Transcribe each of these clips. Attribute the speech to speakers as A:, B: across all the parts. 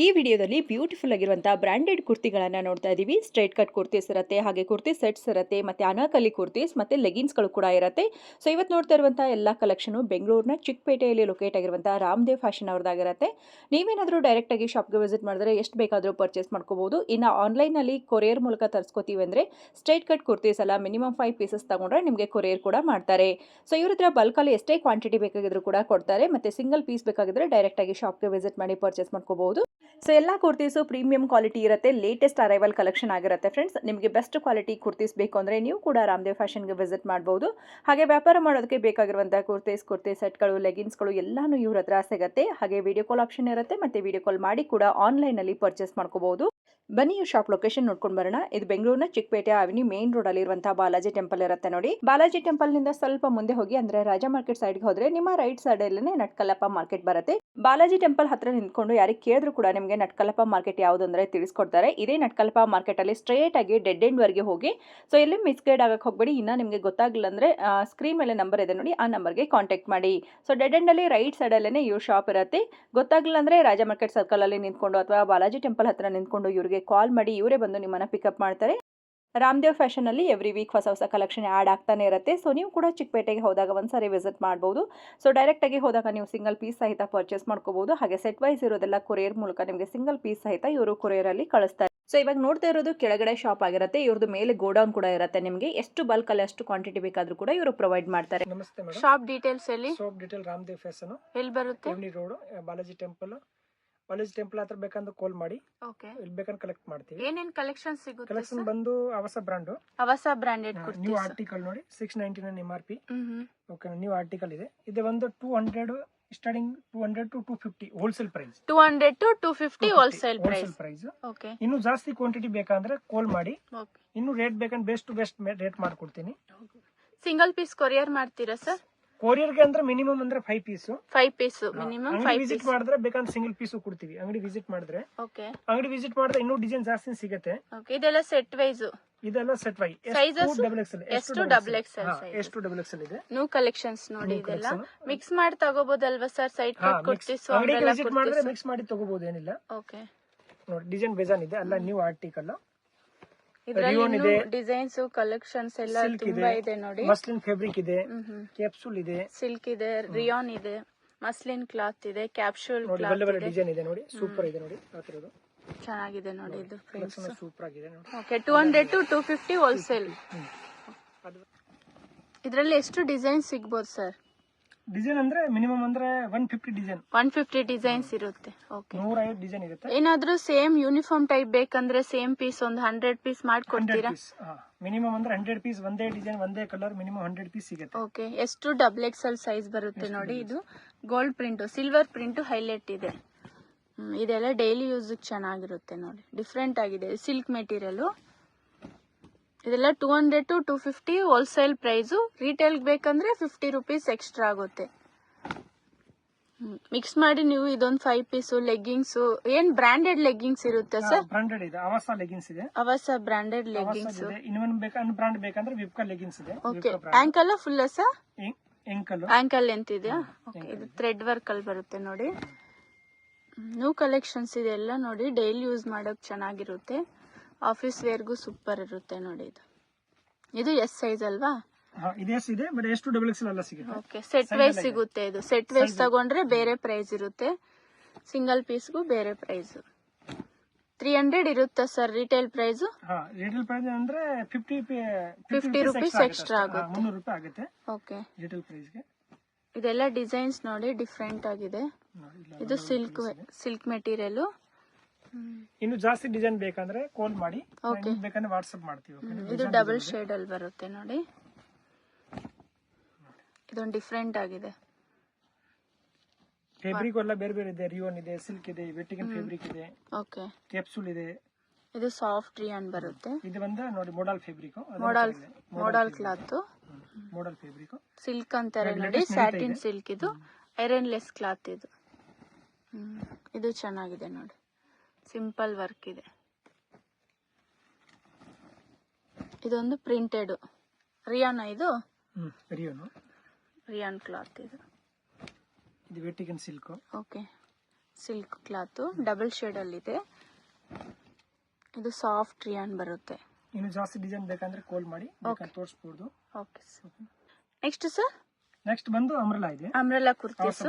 A: ಈ ವಿಡಿಯೋದಲ್ಲಿ ಬ್ಯೂಟಿಫುಲ್ ಆಗಿರುವಂತಹ ಬ್ರಾಂಡೆಡ್ ಕುರ್ತಿಗಳನ್ನ ನೋಡ್ತಾ ಇದೀವಿ. ಸ್ಟ್ರೈಟ್ ಕಟ್ ಕುರ್ತೀಸ್ ಇರುತ್ತೆ, ಹಾಗೆ ಕುರ್ತಿ ಸೆಟ್ಸ್ ಇರುತ್ತೆ, ಮತ್ತೆ ಅನಾಕಲಿ ಕುರ್ತೀಸ್ ಮತ್ತೆ ಲೆಗಿನ್ಸ್ಗಳು ಕೂಡ ಇರುತ್ತೆ. ಸೊ ಇವತ್ತು ನೋಡ್ತಾ ಇರುವಂತಹ ಎಲ್ಲ ಕಲೆಕ್ಷನ್ ಬೆಂಗಳೂರಿನ ಚಿಕ್ಕಪೇಟೆಯಲ್ಲಿ ಲೊಕೇಟ್ ಆಗಿರುವಂತಹ ರಾಮದೇವ್ ಫ್ಯಾಷನ್ ಅವ್ರದ್ದಾಗಿರುತ್ತೆ. ನೀವೇನಾದರೂ ಡೈರೆಕ್ಟ್ ಆಗಿ ಶಾಪ್ಗೆ ವಿಸಿಟ್ ಮಾಡಿದ್ರೆ ಎಷ್ಟು ಬೇಕಾದರೂ ಪರ್ಚೇಸ್ ಮಾಡ್ಕೋಬಹುದು. ಇನ್ನು ಆನ್ಲೈನ್ ನಲ್ಲಿ ಕೊರಿಯರ್ ಮೂಲಕ ತರಿಸ್ಕೋತೀವಿ ಅಂದ್ರೆ ಸ್ಟ್ರೈಟ್ ಕಟ್ ಕುರ್ತೀಸ್ ಎಲ್ಲ ಮಿನಿಮಮ್ 5 ಪೀಸಸ್ ತಗೊಂಡ್ರೆ ನಿಮಗೆ ಕೊರಿಯರ್ ಕೂಡ ಮಾಡ್ತಾರೆ. ಸೊ ಇವ್ರ ಹತ್ರ ಬಲ್ಕ್ ಅಲ್ಲಿ ಎಷ್ಟೇ ಕ್ವಾಂಟಿಟಿ ಬೇಕಾಗಿದ್ರು ಕೂಡ ಕೊಡ್ತಾರೆ. ಮತ್ತೆ ಸಿಂಗಲ್ ಪೀಸ್ ಬೇಕಾಗಿದ್ರೆ ಡೈರೆಕ್ಟ್ ಆಗಿ ಶಾಪ್ಗೆ ವಿಸಿಟ್ ಮಾಡಿ ಪರ್ಚೇಸ್ ಮಾಡ್ಕೋಬಹುದು. ಸೊ ಎಲ್ಲ ಕುರ್ತೀಸು ಪ್ರೀಮಿಯಂ ಕ್ವಾಲಿಟಿ ಇರುತ್ತೆ, ಲೇಟೆಸ್ಟ್ ಅರೈವಲ್ ಕಲೆಕ್ಷನ್ ಆಗಿರುತ್ತೆ ಫ್ರೆಂಡ್ಸ್. ನಿಮಗೆ ಬೆಸ್ಟ್ ಕ್ವಾಲಿಟಿ ಕುರ್ತೀಸ್ ಬೇಕು ಅಂದರೆ ನೀವು ಕೂಡ ರಾಮದೇವ್ ಫ್ಯಾಷನ್ಗೆ ವಿಸಿಟ್ ಮಾಡ್ಬೋದು. ಹಾಗೆ ವ್ಯಾಪಾರ ಮಾಡೋದಕ್ಕೆ ಬೇಕಾಗಿರುವಂತಹ ಕುರ್ತಿ ಸೆಟ್ಗಳು, ಲೆಗಿನ್ಸ್ಗಳು ಎಲ್ಲಾನು ಇವ್ರ ಹತ್ರ ಸಿಗುತ್ತೆ. ಹಾಗೆ ವಿಡಿಯೋ ಕಾಲ್ ಆಪ್ಷನ್ ಇರುತ್ತೆ, ಮತ್ತೆ ವಿಡಿಯೋ ಕಾಲ್ ಮಾಡಿ ಕೂಡ ಆನ್ಲೈನಲ್ಲಿ ಪರ್ಚೇಸ್ ಮಾಡ್ಕೋಬಹುದು. ಬನ್ನಿ ಶಾಪ್ ಲೊಕೇಶನ್ ನೋಡ್ಕೊಂಡು ಬರೋಣ. ಇದು ಬೆಂಗಳೂರಿನ ಚಿಕ್ಕಪೇಟೆ ಅವೆನ್ಯೂ ಮೇನ್ ರೋಡ್ ಅಲ್ಲಿ ಇರುವಂತಹ ಬಾಲಾಜಿ ಟೆಂಪಲ್ ಇರುತ್ತೆ ನೋಡಿ. ಬಾಲಾಜಿ ಟೆಂಪಲ್ ನಿಂದ ಸ್ವಲ್ಪ ಮುಂದೆ ಹೋಗಿ ಅಂದ್ರೆ ರಾಜಾ ಮಾರ್ಕೆಟ್ ಸೈಡ್ಗೆ ಹೋದ್ರೆ ನಿಮ್ಮ ರೈಟ್ ಸೈಡ್ ಅಲ್ಲೇ ನಟ್ಕಲ್ಲಪ್ಪ ಮಾರ್ಕೆಟ್ ಬರುತ್ತೆ. ಬಾಲಾಜಿ ಟೆಂಪಲ್ ಹತ್ರ ನಿಂತ್ಕೊಂಡು ಯಾರಿಗೆ ಕೇಳಿದ್ರು ಕೂಡ ನಿಮಗೆ ನಟ್ಕಲ್ಲಪ್ಪ ಮಾರ್ಕೆಟ್ ಯಾವುದು ಅಂದ್ರೆ ತಿಳಿಸ್ಕೊಡ್ತಾರೆ. ಇದೇ ನಟ್ಕಲ್ಲಪ್ಪ ಮಾರ್ಕೆಟ್ ಅಲ್ಲಿ ಸ್ಟ್ರೇಟ್ ಆಗಿ ಡೆಡ್ ಎಂಡ್ ವರೆಗೆ ಹೋಗಿ. ಸೊ ಎಲ್ಲಿ ಮಿಸ್ಗೈಡ್ ಆಗಕ್ಕೆ ಹೋಗ್ಬೇಡಿ. ಇನ್ನ ನಿಮಗೆ ಗೊತ್ತಾಗಿಲ್ಲ ಅಂದ್ರೆ ಸ್ಕ್ರೀನ್ ಮೇಲೆ ನಂಬರ್ ಇದೆ ನೋಡಿ, ಆ ನಂಬರ್ಗೆ ಕಾಂಟ್ಯಾಕ್ಟ್ ಮಾಡಿ. ಸೊ ಡೆಡ್ ಎಂಡ್ ಅಲ್ಲಿ ರೈಟ್ ಸೈಡ್ ಅಲ್ಲೇ ಇವ್ರ ಶಾಪ್ ಇರುತ್ತೆ. ಗೊತ್ತಾಗಿಲ್ಲ ಅಂದ್ರೆ ರಾಜಾ ಮಾರ್ಕೆಟ್ ಸರ್ಕಲ್ ಅಲ್ಲಿ ನಿಂತ್ಕೊಂಡು ಅಥವಾ ಬಾಲಾಜಿ ಟೆಂಪಲ್ ಹತ್ರ ನಿಂತ್ಕೊಂಡು ಇವ್ರಿಗೆ ಕಾಲ್ ಮಾಡಿ, ಇವರೇ ಬಂದು ನಿಮ್ಮನ್ನ ಪಿಕಪ್ ಮಾಡ್ತಾರೆ. ರಾಮದೇವ್ ಫ್ಯಾಷನ್ ಅಲ್ಲಿ ಎವ್ರಿ ವೀಕ್ ಹೊಸ ಕಲೆಕ್ಷನ್ ಆಡ್ ಆಗ್ತಾನೆ ಇರುತ್ತೆ. ಸೊ ನೀವು ಕೂಡ ಚಿಕ್ಕಪೇಟೆಗೆ ಹೋದಾಗ ಒಂದ್ಸರಿ ವಿಸಿಟ್ ಮಾಡಬಹುದು. ಸೊ ಡೈರೆಕ್ಟ್ ಆಗಿ ಹೋದಾಗ ನೀವು ಸಿಂಗಲ್ ಪೀಸ್ ಸಹಿತ ಪರ್ಚೇಸ್ ಮಾಡ್ಕೋಬಹುದು. ಹಾಗೆ ಸೆಟ್ ವೈಸ್ ಇರೋದೆಲ್ಲ ಕೊರಿಯರ್ ಮೂಲಕ ನಿಮಗೆ ಸಿಂಗಲ್ ಪೀಸ್ ಸಹಿತ ಇವರು ಕೊರಿಯರ್ ಅಲ್ಲಿ ಕಳಿಸ್ತಾರೆ. ಸೊ ಇವಾಗ ನೋಡ್ತಾ ಇರೋದು ಕೆಳಗಡೆ ಶಾಪ್ ಆಗಿರುತ್ತೆ. ಇವ್ರದ್ದು ಮೇಲೆ ಗೋಡೌನ್ ಕೂಡ ಇರುತ್ತೆ. ನಿಮಗೆ ಎಷ್ಟು ಬಲ್ಕ್ ಅಲ್ಲಿ ಅಷ್ಟು ಕ್ವಾಂಟಿಟಿ ಬೇಕಾದ್ರೂ ಕೂಡ ಇವರು ಪ್ರೊವೈಡ್ ಮಾಡ್ತಾರೆ.
B: ನಮಸ್ತೆ ಮೇಡಮ್.
C: ಶಾಪ್ ಡೀಟೇಲ್ಸ್ ಎಲ್ಲಿ?
B: ಶಾಪ್ ಡೀಟೇಲ್ ರಾಮದೇವ್ ಫ್ಯಾಷನ್
C: ಎಲ್ಲಿ ಬರುತ್ತೆ?
B: ಎವ್ನಿ ರೋಡ್, ಬಾಲಾಜಿ ಟೆಂಪಲ್ ಹತ್ರ ಬೇಕಂದ್ರೆ ಕಾಲ್ ಮಾಡಿ.
C: ಓಕೆ.
B: ಇಲ್ಲಿ ಬೇಕಂದ್ರೆ ಕಲೆಕ್ಟ್ ಮಾಡ್ತೀವಿ.
C: ಏನೇನ್ ಕಲೆಕ್ಷನ್ ಸಿಗುತ್ತೆ?
B: ಕಲೆಕ್ಷನ್ ಬಂದು Avasa brand,
C: Avasa branded
B: new
C: kurtis.
B: Article ನೋಡಿ 699 MRP. ಓಕೆ, ನ್ಯೂ ಆರ್ಟಿಕಲ್ ಇದೆ. ಇದು ಒಂದು 200 starting 200 to 250 wholesale price.
C: 200 to 250 wholesale
B: price.
C: Okay.
B: ಇನ್ನು ಜಾಸ್ತಿ ಕ್ವಾಂಟಿಟಿ ಬೇಕಂದ್ರೆ ಕಾಲ್ ಮಾಡಿ.
C: ಓಕೆ.
B: ಇನ್ನು ರೇಟ್ ಬೇಕಂದ್ರೆ ಬೆಸ್ಟ್ ಟು ಬೆಸ್ಟ್ ರೇಟ್ ಮಾಡ್ಕೊಡ್ತೀನಿ.
C: ಸಿಂಗಲ್ ಪೀಸ್ ಕೊರಿಯರ್ ಮಾಡ್ತೀರಾ ಸರ್?
B: ಕೊರಿಯರ್ಗೆ ಅಂದ್ರೆ ಮಿನಿಮಮ್ ಅಂದ್ರೆ 5 ಪೀಸ್.
C: 5 ಪೀಸ್ ಮಿನಿಮಮ್ 5
B: ವಿಸಿಟ್ ಮಾಡಿದ್ರೆ ಬೇಕಂದ್ರೆ ಸಿಂಗಲ್ ಪೀಸ್ ಕೊಡ್ತೀವಿ. ಅಂಗಡಿ ವಿಸಿಟ್ ಮಾಡಿದ್ರೆ ಇನ್ನೂ ಡಿಸೈನ್ ಜಾಸ್ತಿ ಸಿಗುತ್ತೆ.
C: ಓಕೆ. ಇದೆಲ್ಲ ಸೆಟ್ ವೈಸ್?
B: ಇದೆಲ್ಲ ಸೆಟ್ ವೈ.
C: ಸೈಜಸ್ ಎಷ್ಟು ಡಬಲ್ ಎಕ್ಸೆಲ್ ಸೈಜ್?
B: ಎಷ್ಟು ಡಬಲ್ ಎಕ್ಸೆಲ್ ಇದೆ.
C: ನ್ಯೂ ಕಲೆಕ್ಷನ್ಸ್ ನೋಡಿ. ಇದೆಲ್ಲ ಮಿಕ್ಸ್ ಮಾಡಿ ತಗೋಬಹುದಲ್ವಾ ಸರ್? ಸೈಡ್ ಕಟ್ ಕುರ್ತೀಸ್
B: ಅಂಗಡಿಗೆ ವಿಸಿಟ್ ಮಾಡಿದ್ರೆ ಮಿಕ್ಸ್ ಮಾಡಿ ತಗೋಬಹುದು, ಏನಿಲ್ಲ.
C: ಓಕೆ.
B: ನೋಡಿ ಡಿಸೈನ್ ಬೇಜಾನ್ ಇದೆ, ಎಲ್ಲ ನ್ಯೂ ಆರ್ಟಿಕಲ್.
C: ಇದರಲ್ಲಿ ಡಿಸೈನ್ಸ್ ಕಲೆಕ್ಷನ್ಸ್ ಎಲ್ಲ ತುಂಬಾ ಇದೆ ನೋಡಿ.
B: ಮಸ್ಲಿನ್ ಫ್ಯಾಬ್ರಿಕ್ ಇದೆ, ಕ್ಯಾಪ್ಸೂಲ್ ಇದೆ,
C: ಸಿಲ್ಕ್ ಇದೆ, ರಿಯಾನ್ ಇದೆ, ಮಸ್ಲಿನ್ ಕ್ಲಾತ್ ಇದೆ, ಕ್ಯಾಪ್ಸೂಲ್
B: ನೋಡಿ.
C: ಕ್ಲಾತ್ ಇದೆ.
B: ಡಿಸೈನ್ ಇದೆ ನೋಡಿ, ಸೂಪರ್ ಇದೆ ನೋಡಿ. ಆತರದು
C: ಚೆನ್ನಾಗಿದೆ ನೋಡಿ. ಇದು ಪ್ರಿಂಟ್ಸ್
B: ಸೂಪರ್ ಆಗಿದೆ ನೋಡಿ.
C: ಓಕೆ. 200 to 250 wholesale. ಇದರಲ್ಲಿ ಎಷ್ಟು ಡಿಸೈನ್ ಸಿಗಬಹುದು ಸರ್?
B: ಡಿಸೈನ್ ಅಂದ್ರೆ ಮಿನಿಮಮ್ ಅಂದ್ರೆ 150 ಡಿಸೈನ್.
C: 150 ಡಿಸೈನ್ಸ್ ಇರುತ್ತೆ. ಓಕೆ.
B: 150 ಡಿಸೈನ್ ಇರುತ್ತೆ.
C: ಏನಾದ್ರೂ ಸೇಮ್ ಯೂನಿಫಾರ್ಮ್ ಟೈಪ್ ಬೇಕಂದ್ರೆ ಸೇಮ್ ಪೀಸ್ ಒಂದು 100 ಪೀಸ್ ಮಾಡ್ಕೊಡ್ತೀರಾ?
B: ಮಿನಿಮಮ್ ಅಂದ್ರೆ 100 ಪೀಸ್, ಒಂದೇ ಡಿಸೈನ್ ಒಂದೇ ಕಲರ್, ಮಿನಿಮಮ್ 100 ಪೀಸ್ ಸಿಗುತ್ತೆ.
C: ಓಕೆ. ಎಷ್ಟು ಡಬಲ್ ಎಕ್ಸೆಲ್ ಸೈಜ್ ಬರುತ್ತೆ ನೋಡಿ. ಇದು gold print, silver print highlight ಇದೆ. ಇದೆಲ್ಲ ಡೈಲಿ ಯೂಸ್ ಚೆನ್ನಾಗಿರುತ್ತೆ ನೋಡಿ. ಡಿಫ್ರೆಂಟ್ ಆಗಿದೆ. Silk material. ಇದೆಲ್ಲ 200 to 250 ಹೋಲ್ಸೇಲ್ ಪ್ರೈಸ್. ರಿಟೇಲ್ ಬೇಕಂದ್ರೆ 50 ರೂಪೀಸ್ ಎಕ್ಸ್ಟ್ರಾ ಆಗುತ್ತೆ. ಮಿಕ್ಸ್ ಮಾಡಿ ನೀವು ಇದೊಂದು 5 ಪೀಸ್ ಲೆಗ್ಗಿಂಗ್ಸ್. ಏನ್ ಬ್ರಾಂಡೆಡ್ ಲೆಗ್ಗಿಂಗ್ಸ್ ಇರುತ್ತೆ ಸರ್?
B: ಬ್ರಾಂಡೆಡ್ ಇದೆ, ಅವಸ ಲೆಗ್ಗಿಂಗ್ಸ್ ಇದೆ.
C: ಅವಸ ಬ್ರಾಂಡೆಡ್ ಲೆಗ್ಗಿಂಗ್ಸ್.
B: ಇನ್ನೊಂದು ಬೇಕಂದ್ರೆ ಬ್ರಾಂಡ್ ಬೇಕಂದ್ರೆ ವಿಪ್ಕಾ ಲೆಗ್ಗಿಂಗ್ಸ್ ಇದೆ.
C: Okay. Ankle full sir?
B: Ankle
C: ಎಂತ ಇದೆಯಾ? ಓಕೆ. ಇದು ಥ್ರೆಡ್ ವರ್ಕ್ ಅಲ್ಲಿ ಬರುತ್ತೆ ನೋಡಿ. ನ್ಯೂ ಕಲೆಕ್ಷನ್ಸ್ ಇದೆ ಎಲ್ಲ ನೋಡಿ. ಡೈಲಿ ಯೂಸ್ ಮಾಡೋಕ್ ಚೆನ್ನಾಗಿರುತ್ತೆ. ಆಫೀಸ್ ವೇರ್ಗೂ ಸೂಪರ್ ಇರುತ್ತೆ ನೋಡಿ. ಇದು ಎಸ್ ಸೈಜ್ ಅಲ್ವಾ?
B: ಇದೆ, ಬಟ್ ಎಷ್ಟು ಡಬಲ್ ಎಕ್ಸೆಲ್ ಎಲ್ಲ ಸಿಗುತ್ತೆ.
C: ಓಕೆ. ಸೆಟ್ ವೈಸ್ ಸಿಗುತ್ತೆ. ಇದು ಸೆಟ್ ವೈಸ್ ತಗೊಂಡ್ರೆ ಬೇರೆ ಪ್ರೈಸ್ ಇರುತ್ತೆ, ಸಿಂಗಲ್ ಪೀಸ್ಗೂ ಬೇರೆ ಪ್ರೈಸ್. 300 ಇರುತ್ತಾ sir retail price?
B: Retail price ಅಂದ್ರೆ
C: 50 ರೂಪೀಸ್ ಎಕ್ಸ್ಟ್ರಾ ಆಗುತ್ತೆ.
B: 300 ರೂಪಾಯಿ ಆಗುತ್ತೆ.
C: ಓಕೆ.
B: ರಿಟೇಲ್ ಪ್ರೈಸ್ ಗೆ
C: ಇದೆಲ್ಲ ಡಿಸೈನ್ಸ್ ನೋಡಿ ಡಿಫ್ರೆಂಟ್ ಆಗಿದೆ. ಇದು ಸಿಲ್ಕ್ ಮೆಟೀರಿಯಲ್.
B: ಇನ್ನು ಜಾಸ್ತಿ ಡಿಸೈನ್ ಬೇಕಂದ್ರೆ ಕಾಲ್ ಮಾಡಿ, ಬೇಕಂದ್ರೆ ವಾಟ್ಸ್ಆಪ್ ಮಾಡ್ತೀವಿ.
C: ಇದು ಡಬಲ್ ಶೇಡ್ ಅಲ್ಲಿ ಬರುತ್ತೆ ನೋಡಿ. ಇದೊಂದು ಡಿಫ್ರೆಂಟ್ ಆಗಿದೆ.
B: ಫ್ಯಾಬ್ರಿಕ್ ಎಲ್ಲ ಬೇರೆ ಬೇರೆ ಇದೆ. ರಿಯೋನ್ ಇದೆ, ಸಿಲ್ಕ್ ಇದೆ, ವೆಟ್ಟಿಗನ್ ಫ್ಯಾಬ್ರಿಕ್ ಇದೆ.
C: ಓಕೆ.
B: ಕ್ಯಾಪ್ಸೂಲ್ ಇದೆ.
C: ಇದು ಸಾಫ್ಟ್ ರಿಯಾನ್ ಬರುತ್ತೆ.
B: ಇದು ಬಂದ ನೋಡಿ modal fabric,
C: modal cloth,
B: modal fabric.
C: Silk ಅಂತಾರೆ ನೋಡಿ, ಸ್ಯಾಟಿನ್ ಸಿಲ್ಕ್. ಇದು ಐರನ್ ಲೆಸ್ ಕ್ಲಾತ್. ಇದು ಚೆನ್ನಾಗಿದೆ ನೋಡಿ. ಸಿಂಪಲ್ ವರ್ಕ್ ಇದೆ. ಇದೊಂದು ಪ್ರಿಂಟೆಡ್ ರಿಯಾನ್. ಇದು ರಿಯಾನ್ ಕ್ಲಾತ್. ಇದು
B: ವೆಟ್ಟಿಗನ್ silk.
C: Okay. Silk cloth double shade ಅಲ್ಲಿ ಇದೆ. ಇದು ಸಾಫ್ಟ್ ರಿಯಾನ್ ಬರುತ್ತೆ.
B: ಇನ್ನು ಜಾಸ್ತಿ ಡಿಸೈನ್ ಬೇಕಂದ್ರೆ ಕಾಲ್ ಮಾಡಿ ತೋರಿಸಬಹುದು.
C: ಓಕೆ ನೆಕ್ಸ್ಟ್ ಸರ್
B: ನೆಕ್ಸ್ಟ್ ಬಂದು ಅಮ್ರಲಾ ಇದೆ.
C: ಅಮ್ರಲಾ ಕುರ್ತೀಸ್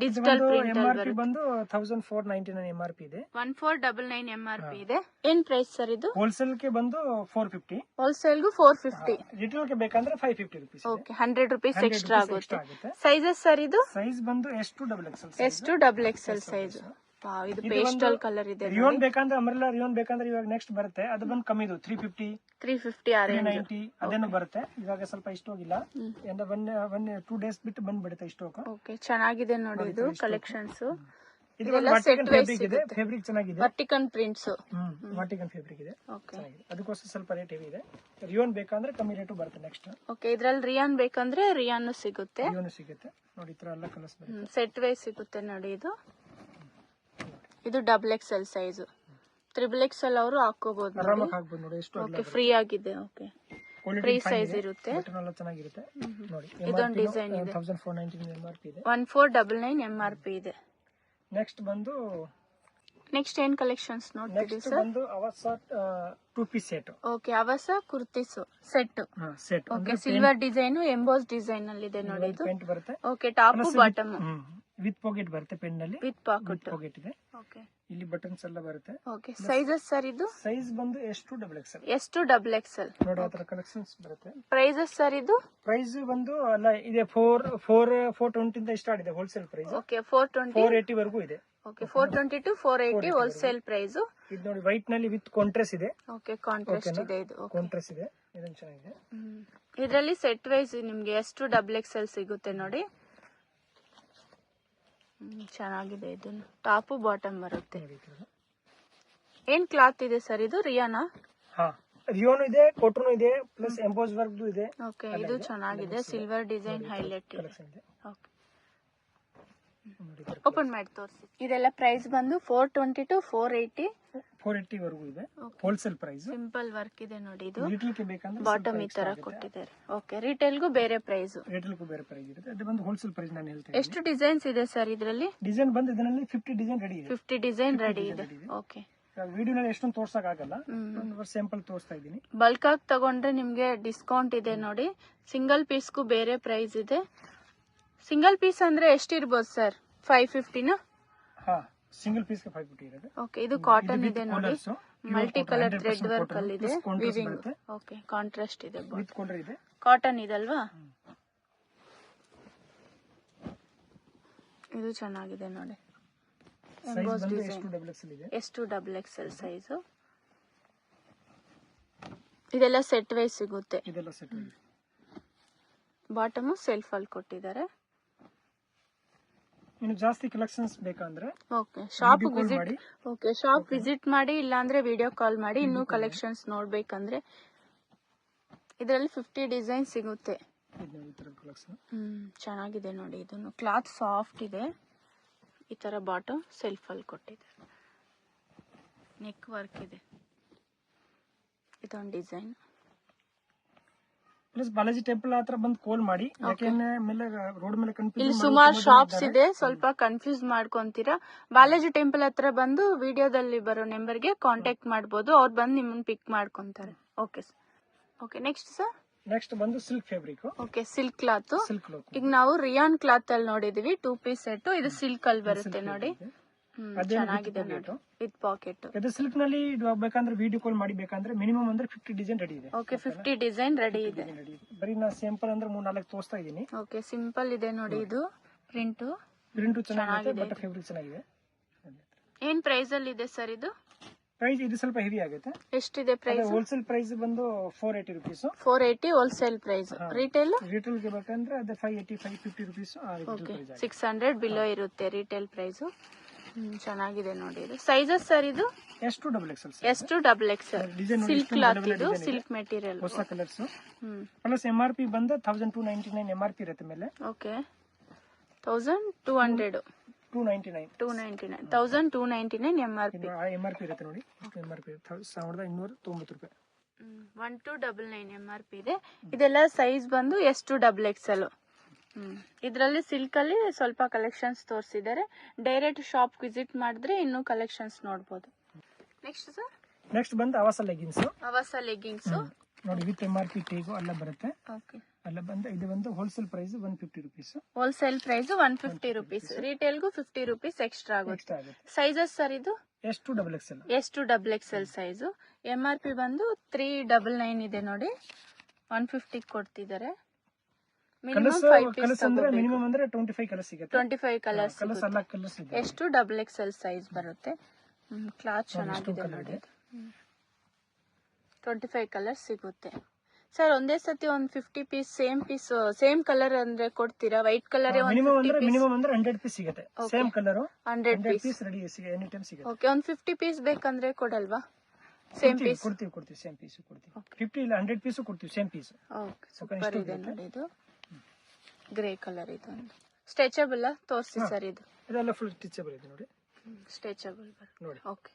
C: ಡಿಜಿಟಲ್ ಪ್ರಿಂಟ್
B: MRP ಬಂದು 1499 MRP ಇದೆ.
C: 1499 MRP ಇದೆ. ಏನ್ ಪ್ರೈಸ್ ಸರ್ ಇದು?
B: ಹೋಲ್ಸೇಲ್ ಗೆ ಬಂದು 450,
C: ಹೋಲ್ಸೇಲ್ ಗೂ 450,
B: ರಿಟೇಲ್ ಗೆ ಬೇಕಂದ್ರೆ 550 ರೂಪೀಸ್.
C: ಓಕೆ 100 ರೂಪೀಸ್ ಎಕ್ಸ್ಟ್ರಾ ಆಗುತ್ತೆ. ಸೈಜಸ್ ಸರ್ ಇದು?
B: ಸೈಜ್ ಬಂದು S2 XL
C: ಸೈಜ್. ಇದು ಪೇಸ್ಟಲ್ ಕಲರ್ ಇದೆ.
B: ರಿಯೋನ್ ಬೇಕಂದ್ರೆ ಅಮ್ರಲಾ ರಿಯೋನ್ ಬೇಕಂದ್ರೆ ಇವಾಗ ನೆಕ್ಸ್ಟ್ ಬರುತ್ತೆ, ಅದು ಬಂದು ಕಮ್ಮಿ ಇದು 350 390 ಅದೇನು ಬರುತ್ತೆ. ಇವಾಗ ಸ್ವಲ್ಪ ಇಷ್ಟ ಹೋಗಿಲ್ಲ, ಒನ್ 2 ಡೇಸ್ ಬಿಟ್ಟು ಬಂದ್ಬಿಡುತ್ತೆ ಇಷ್ಟ.
C: ಓಕೆ ಚೆನ್ನಾಗಿದೆ ನೋಡಿ ಇದು ಕಲೆಕ್ಷನ್ಸ್.
B: ಇದೆಲ್ಲ ಸೆಟ್ ಫ್ಯಾಬ್ರಿಕ್ ಇದೆ, ಫ್ಯಾಬ್ರಿಕ್ ಚೆನ್ನಾಗಿದೆ,
C: ವರ್ಟಿಕನ್ ಪ್ರಿಂಟ್ಸ್,
B: ವರ್ಟಿಕನ್ ಫ್ಯಾಬ್ರಿಕ್ ಇದೆ.
C: ಓಕೆ
B: ಅದಕ್ಕೋಸ್ಕರ ಸ್ವಲ್ಪ ರೇಟ್ ಹೆವಿ ಇದೆ. ರಿಯೋನ್ ಬೇಕಂದ್ರೆ ಕಮ್ಮಿ ರೇಟು ಬರುತ್ತೆ ನೆಕ್ಸ್ಟ್.
C: ಓಕೆ ಇದ್ರಲ್ಲಿ ರಿಯಾನ್ ಬೇಕಂದ್ರೆ ರಿಯಾನ್ ಸಿಗುತ್ತೆ.
B: ರಿಯೋನ್ ಸಿಗುತ್ತೆ ನೋಡಿ, ಈ ತರ ಎಲ್ಲ ಕಲರ್ಸ್ ಬರುತ್ತೆ.
C: ಸೆಟ್ ವೈಸ್ ಸಿಗುತ್ತೆ ನೋಡಿ. ಇದು ಡಬಲ್ XL ಸೈಜ್, XXL ಅವರು ಹಾಕೋಬಹುದು.
B: ಆರಾಮಾಗಿ ಹಾಕಬಹುದು ನೋಡಿ, ಎಷ್ಟು
C: ಓಕೆ ಫ್ರೀ ಆಗಿದೆ. ಓಕೆ ಫ್ರೀ ಸೈಜ್ ಇರುತ್ತೆ,
B: ಬಟನ್ ಎಲ್ಲ ಚೆನ್ನಾಗಿರುತ್ತೆ ನೋಡಿ.
C: ಇದೊಂದು ಡಿಸೈನ್ ಇದೆ,
B: 1499 MRP ಇದೆ.
C: 1499 MRP ಇದೆ.
B: ನೆಕ್ಸ್ಟ್ ಬಂದು
C: ನೆಕ್ಸ್ಟ್ ಏನ್ ಕಲೆಕ್ಷನ್ಸ್ ನೋಡ್ತೀವಿ
B: ನೆಕ್ಸ್ಟ್
C: ಸರ್?
B: ಬಂದು Avasa 2 piece set.
C: Okay Avasa kurtis set.
B: Set
C: okay silver design emboss design ಅಲ್ಲಿ ಇದೆ ನೋಡಿ ಇದು.
B: ಪೆಂಟ್ ಬರುತ್ತೆ.
C: Okay top bottom
B: with pocket ಬರುತ್ತೆ, ಪೆನ್ ನಲ್ಲಿ
C: ವಿತ್
B: ಪಾಕೆಟ್ ಇದೆ.
C: ಓಕೆ
B: ಇಲ್ಲಿ ಬಟನ್ಸ್ ಎಲ್ಲ ಬರುತ್ತೆ.
C: ಓಕೆ ಸೈಜಸ್ ಸರ್ ಇದು?
B: ಸೈಜ್ ಬಂದು S2
C: XL
B: ನೋಡಿ, ಆ ತರ ಕಲೆಕ್ಷನ್ಸ್ ಬರುತ್ತೆ.
C: ಪ್ರೈಸಸ್ ಸರ್ ಇದು?
B: ಪ್ರೈಸ್ ಬಂದು ಅಲ್ಲ ಇದೆ 420 ಇಂದ ಸ್ಟಾರ್ಟ್ ಇದೆ ಹೋಲ್ಸೇಲ್ ಪ್ರೈಸ್.
C: ಓಕೆ 420
B: 480 ವರೆಗೂ ಇದೆ.
C: Okay 420 to 480 wholesale price.
B: ಇದು ನೋಡಿ ವೈಟ್ ನಲ್ಲಿ ವಿತ್ ಕಾಂಟ್ರಾಸ್ಟ್ ಇದೆ.
C: ಓಕೆ ಕಾಂಟ್ರಾಸ್ಟ್ ಇದೆ ಇದು.
B: ಕಾಂಟ್ರಾಸ್ಟ್ ಇದೆ, ಇದೊಂದು ಚೆನ್ನಾಗಿದೆ.
C: ಇದರಲ್ಲಿ ಸೆಟ್ ವೈಸ್ ನಿಮ್ಗೆ S2 XL ಸಿಗುತ್ತೆ ನೋಡಿ. ಚೆನ್ನಾಗಿದೆ. ಇದು ಟಾಪ್ ಬಾಟಮ್ ಬರುತ್ತೆ. ಏನ್ ಕ್ಲಾತ್ ಇದೆ ಸರ್ ಇದು? ರಿಯಾನಾ?
B: ರಿಯೋನು ಇದೆ, ಕೋಟ್ರೂನು ಇದೆ, ಪ್ಲಸ್ ಎಂಬೋಸ್ ವರ್ಕ್ ಇದೆ.
C: ಓಕೆ ಇದು ಚೆನ್ನಾಗಿದೆ, ಸಿಲ್ವರ್ ಡಿಸೈನ್ ಹೈಲೈಟ್ ಇದೆ. ಓಕೆ ಓಪನ್ ಮಾಡಿ ತೋರಿಸಿ. ಇದೆಲ್ಲ ಪ್ರೈಸ್ ಬಂದು 420 to 480
B: ವರೆಗೂ ಇದೆ ಹೋಲ್ಸೇಲ್ ಪ್ರೈಸ್.
C: ಸಿಂಪಲ್ ವರ್ಕ್ ಇದೆ ನೋಡಿ. ಇದು
B: ರಿಟೇಲ್ ಗೆ ಬೇಕಂದ್ರೆ
C: ಬಾಟಮ್ ಈ ತರ ಕೊಟ್ಟಿದ್ದಾರೆ. ಓಕೆ ರಿಟೇಲ್ ಗೂ ಬೇರೆ ಪ್ರೈಸ್,
B: ರಿಟೇಲ್ ಗೂ ಬೇರೆ ಪ್ರೈಸ್ ಇರುತ್ತೆ. ಅದು ಬಂದು ಹೋಲ್ಸೇಲ್ ಪ್ರೈಸ್ ನಾನು ಹೇಳ್ತೇನೆ.
C: ಎಷ್ಟು ಡಿಸೈನ್ಸ್ ಇದೆ ಸರ್ ಇದರಲ್ಲಿ?
B: ಡಿಸೈನ್ ಬಂದು ಇದರಲ್ಲಿ 50 ಡಿಸೈನ್ ರೆಡಿ ಇದೆ.
C: 50 ಡಿಸೈನ್ ರೆಡಿ ಇದೆ. ಓಕೆ
B: ವಿಡಿಯೋನಲ್ಲಿ ಎಷ್ಟೊಂದು ತೋರ್ಸಕ್ ಆಗಲ್ಲ, ಒಂದು ಸ್ಯಾಂಪಲ್ ತೋರಿಸ್ತಾ ಇದ್ದೀನಿ.
C: ಬಲ್ಕ್ ಆಗಿ ತಗೊಂಡ್ರೆ ನಿಮ್ಗೆ ಡಿಸ್ಕೌಂಟ್ ಇದೆ ನೋಡಿ. ಸಿಂಗಲ್ ಪೀಸ್ ಗೂ ಬೇರೆ ಪ್ರೈಸ್ ಇದೆ. ಸಿಂಗಲ್ ಪೀಸ್ ಅಂದ್ರೆ ಎಷ್ಟಿರ್ಬೋದು ಸರ್? 550 ನಾ?
B: ಸಿಂಗಲ್ ಪೀಸ್ ಗೆ 550 ಇರುತ್ತೆ.
C: ಓಕೆ ಇದು ಕಾಟನ್ ಇದೆ ನೋಡಿ, ಮಲ್ಟಿ ಕಲರ್ ಥ್ರೆಡ್ ವರ್ಕ್ ಅಲ್ಲಿ ಇದೆ, ವಿವಿಂಗ್. ಓಕೆ ಕಾಂಟ್ರಾಸ್ಟ್ ಇದೆ,
B: ವಿತ್ ಕಾಲರ್ ಇದೆ,
C: ಕಾಟನ್ ಇದಲ್ವಾ? ಇದು ಚೆನ್ನಾಗಿದೆ ನೋಡಿ.
B: ಸೈಜ್ ಬಂದು
C: S2 XL ಸೈಜ್. ಇದೆಲ್ಲ ಸೆಟ್ ವೈಸ್ ಸಿಗುತ್ತೆ.
B: ಇದೆಲ್ಲ ಸೆಟ್ ವೈಸ್.
C: ಬಾಟಮ್ ಸೆಲ್ಫ್ ಅಲ್ಲಿ ಕೊಟ್ಟಿದ್ದಾರೆ.
B: ಇನ್ನು ಜಾಸ್ತಿ ಕಲೆಕ್ಷನ್ಸ್ ಬೇಕಂದ್ರೆ
C: ಓಕೆ ಶಾಪ್ ವಿಸಿಟ್ ಮಾಡಿ, ಇಲ್ಲಾಂದ್ರೆ ವಿಡಿಯೋ ಕಾಲ್ ಮಾಡಿ. ಇನ್ನೂ ಕಲೆಕ್ಷನ್ಸ್ ನೋಡ್ಬೇಕಂದ್ರೆ ಇದರಲ್ಲಿ 50 ಡಿಸೈನ್ ಸಿಗುತ್ತೆ. ಚೆನ್ನಾಗಿದೆ ನೋಡಿ. ಇದನ್ನು ಕ್ಲಾತ್ ಸಾಫ್ಟ್ ಇದೆ. ಈ ತರ ಬಾಟಮ್ ಸೆಲ್ಫ್ ಅಲ್ಲಿ ಕೊಟ್ಟಿದ್ದಾರೆ, ನೆಕ್ ವರ್ಕ್ ಇದೆ. ಇದೊಂದು ಡಿಸೈನ್.
B: ಪ್ಲಸ್ ಬಾಲಾಜಿ ಟೆಂಪಲ್ ಹತ್ರ ಬಂದು ಕಾಲ್ ಮಾಡಿ, ಯಾಕೆಂದ್ರೆ ರೋಡ್ ಮೇಲೆ
C: ಇಲ್ಲಿ ಸುಮಾರು ಶಾಪ್ಸ್ ಇದೆ, ಸ್ವಲ್ಪ ಕನ್ಫ್ಯೂಸ್ ಮಾಡ್ಕೊಂತೀರಾ. ಬಾಲಾಜಿ ಟೆಂಪಲ್ ಹತ್ರ ಬಂದು ವಿಡಿಯೋದಲ್ಲಿ ಬರೋ ನಂಬರ್ಗೆ ಕಾಂಟ್ಯಾಕ್ಟ್ ಮಾಡಬಹುದು, ಅವ್ರು ಬಂದು ನಿಮ್ಮನ್ನ ಪಿಕ್ ಮಾಡ್ಕೊಂತಾರೆ. Okay sir. Okay next sir?
B: Next ಬಂದು silk fabric.
C: Okay silk cloth. ಈಗ ನಾವು ರಿಯಾನ್ ಕ್ಲಾತ್ ಅಲ್ಲಿ ನೋಡಿದೀವಿ 2 ಪೀಸ್ ಸೆಟ್. ಇದು ಸಿಲ್ಕ್ ಅಲ್ಲಿ ಬರುತ್ತೆ ನೋಡಿ. ಚೆನ್ನಾಗಿದೆ ನೋಡಿ, ವಿತ್ ಪಾಕೆಟ್.
B: ಇದು ಸಿಲ್ಕ್ ನಲ್ಲಿ ಬೇಕಂದ್ರೆ ವಿಡಿಯೋ ಕಾಲ್ ಮಾಡಿ, ಬೇಕಂದ್ರೆ ಮಿನಿಮಮ್ ಅಂದ್ರೆ 50 ಡಿಸೈನ್ ರೆಡಿ ಇದೆ.
C: ಓಕೆ 50 ಡಿಸೈನ್ ರೆಡಿ ಇದೆ.
B: ಬರೀ ನಾ ಸಿಂಪಲ್ ಅಂದ್ರೆ 3-4 ತೋರಿಸ್ತಾ ಇದೀನಿ.
C: ಓಕೆ ಸಿಂಪಲ್ ಇದೆ ನೋಡಿ. ಇದು ಪ್ರಿಂಟ್
B: ಚೆನ್ನಾಗಿದೆ, ಬಟ್ ಫ್ಯಾಬ್ರಿಕ್ ಚೆನ್ನಾಗಿದೆ.
C: ಏನ್ ಪ್ರೈಸ್ ಅಲ್ಲಿ ಇದೆ ಸರ್ ಇದು?
B: ಪ್ರೈಸ್ ಇದು ಸ್ವಲ್ಪ ಹೆವಿ ಆಗುತ್ತೆ.
C: ಎಷ್ಟಿದೆ ಪ್ರೈಸ್?
B: ಹೋಲ್ಸೇಲ್ ಪ್ರೈಸ್ ಬಂದು 480 ರೂಪೀಸ್.
C: 480 wholesale price. ರಿಟೇಲ್
B: ಗೆ ಬೇಕಂದ್ರೆ ಅದು 580-550 ರೂಪೀಸ್.
C: ಓಕೆ 600 ಬಿಲೋ ಇರುತ್ತೆ ರಿಟೇಲ್ ಪ್ರೈಸ್. ಚೆನ್ನಾಗಿದೆ ನೋಡಿ. ಇದು ಸೈಜಸ್ ಸರ್ ಇದು? S2 XL silk cloth. ಇದು ಸಿಲ್ಕ್ ಮೆಟೀರಿಯಲ್,
B: ಹೊಸ ಕಲರ್ಸ್. ಪ್ಲಸ್ MRP ಬಂದು 1299 MRP ಇರುತ್ತೆ ಮೇಲೆ.
C: ಓಕೆ 1200 1299 MRP
B: ಇರುತ್ತೆ ನೋಡಿ. MRP 1290 ರೂಪಾಯಿ.
C: 1299 MRP ಇದೆ. ಇದೆಲ್ಲ ಸೈಜ್ ಬಂದು S2 XL. ಇದರಲ್ಲಿ ಸಿಲ್ಕ್ ಅಲ್ಲಿ ಸ್ವಲ್ಪ ಕಲೆಕ್ಷನ್ಸ್ ತೋರಿಸಿದ್ದಾರೆ. ಡೈರೆಕ್ಟ್ ಶಾಪ್ ವಿಸಿಟ್ ಮಾಡಿದ್ರೆ ಇನ್ನೂ ಕಲೆಕ್ಷನ್ಸ್ ನೋಡಬಹುದು. ನೆಕ್ಸ್ಟ್ ಸರ್,
B: ನೆಕ್ಸ್ಟ್ ಬಂದು ಅವಸ ಲೆಗಿನ್ಸ್.
C: ಅವಸ ಲೆಗ್ಗಿಂಗ್ಸ್
B: ನೋಡಿ ವಿತ್ MRP ಟೇಗು ಎಲ್ಲ ಬರುತ್ತೆ.
C: ಓಕೆ,
B: ಎಲ್ಲ ಬಂದು ಇದು ಬಂದು wholesale price 150 rupees.
C: Wholesale price 150 rupees. ರಿಟೇಲ್ಗೂ 50 rupees ಎಕ್ಸ್ಟ್ರಾ ಆಗುತ್ತೆ. ಸೈಜಸ್ ಸರ್ ಇದು
B: ಎಷ್ಟು ಡಬಲ್ XL.
C: ಎಷ್ಟು ಡಬಲ್ XL ಸೈಜು. MRP ಬಂದು 399 ಇದೆ ನೋಡಿ, 150 ಕೊಡ್ತಿದ್ದಾರೆ. ಮಿನಿಮಮ್ 5 ಪೀಸ್ ತಗೋಬೇಕು.
B: ಮಿನಿಮಮ್ ಅಂದ್ರೆ 25 ಕಲರ್ಸ್ ಸಿಗುತ್ತೆ.
C: 25 ಕಲರ್ಸ್
B: ಕಲರ್ಸ್ ಎಲ್ಲ ಕಲರ್ಸ್ ಇದೆ.
C: ಎಷ್ಟು ಡಬಲ್ XL ಸೈಜ್ ಬರುತ್ತೆ. ಕ್ಲಾತ್ ಚೆನ್ನಾಗಿದೆ ನೋಡಿ. 25 ಕಲರ್ಸ್ ಸಿಗುತ್ತೆ ಸರ್. ಒಂದೇ ಸತಿ ಒಂದು 50 ಪೀಸ್ ಸೇಮ್ ಕಲರ್ ಅಂದ್ರೆ ಕೊಡ್ತೀರಾ? ವೈಟ್ ಕಲರ್
B: ಮಿನಿಮಮ್ ಅಂದ್ರೆ 100 ಪೀಸ್ ಸಿಗುತ್ತೆ. Same colour
C: 100
B: piece ready any time ಸಿಗುತ್ತೆ.
C: ಓಕೆ, ಒಂದು 50 ಪೀಸ್ ಬೇಕಂದ್ರೆ ಕೊಡಲ್ವಾ? ಸೇಮ್ ಪೀಸ್
B: ಕೊಡ್ತೀವಿ ಸೇಮ್ ಪೀಸ್ ಕೊಡ್ತೀವಿ. 50 ಇಲ್ಲ 100 ಪೀಸ್ ಕೊಡ್ತೀವಿ ಸೇಮ್ ಪೀಸ್.
C: ಓಕೆ, ಸೂಪರ್ ಇದೆ ನೋಡಿ. ಇದು ಗ್ರೇ ಕಲರ್ ಇದು ಸ್ಟ್ರೆಚಬಲ್ ತೋರಿಸಿ ಸರ್. ಇದು
B: ಇದೆಲ್ಲ ಫುಲ್ ಸ್ಟಿಚಬಲ್ ಇದೆ ನೋಡಿ.
C: ಸ್ಟ್ರೆಚಬಲ್
B: ನೋಡಿ.
C: ಓಕೆ.